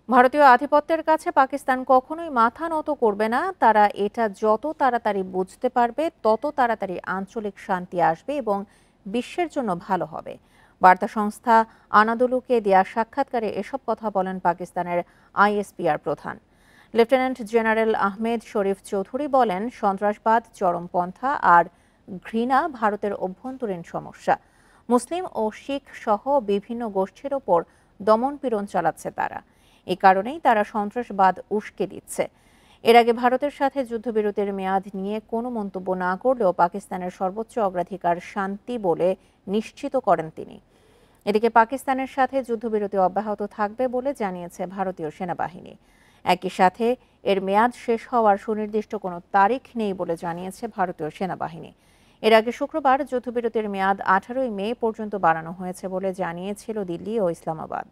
ভারতীয় আধিপত্যের কাছে পাকিস্তান কখনোই মাথা নত করবে না। তারা এটা যত তাড়াতাড়ি বুঝতে পারবে তত তাড়াতাড়ি আঞ্চলিক শান্তি আসবে এবং বিশ্বের জন্য ভালো হবে। বার্তা সংস্থা আনাদুলুকে দেয়া সাক্ষাৎকারে এসব কথা বলেন পাকিস্তানের আইএসপিআর প্রধান লেফটেন্যান্ট জেনারেল আহমেদ শরীফ চৌধুরী। বলেন, সন্ত্রাসবাদ, চরমপন্থা আর ঘৃণা ভারতের অভ্যন্তরীণ সমস্যা। মুসলিম ও শিখ সহ বিভিন্ন গোষ্ঠীর ওপর দমনপীড়ন চালাচ্ছে তারা। এ কারণেই তারা সন্ত্রাসবাদ উস্কে দিচ্ছে। এর আগে ভারতের সাথে যুদ্ধবিরতির মেয়াদ নিয়ে কোনো মন্তব্য না করলেও পাকিস্তানের সর্বোচ্চ অগ্রাধিকার শান্তি বলে নিশ্চিত করেন তিনি। এদিকে পাকিস্তানের সাথে যুদ্ধবিরতি অব্যাহত থাকবে বলে জানিয়েছে ভারতীয় সেনাবাহিনী। একই সাথে এর মেয়াদ শেষ হওয়ার সুনির্দিষ্ট কোনো তারিখ নেই বলে জানিয়েছে ভারতীয় সেনাবাহিনী। এর আগে শুক্রবার যুদ্ধবিরতির মেয়াদ 18 মে পর্যন্ত বাড়ানো হয়েছে বলে জানিয়েছিল দিল্লি ও ইসলামাবাদ।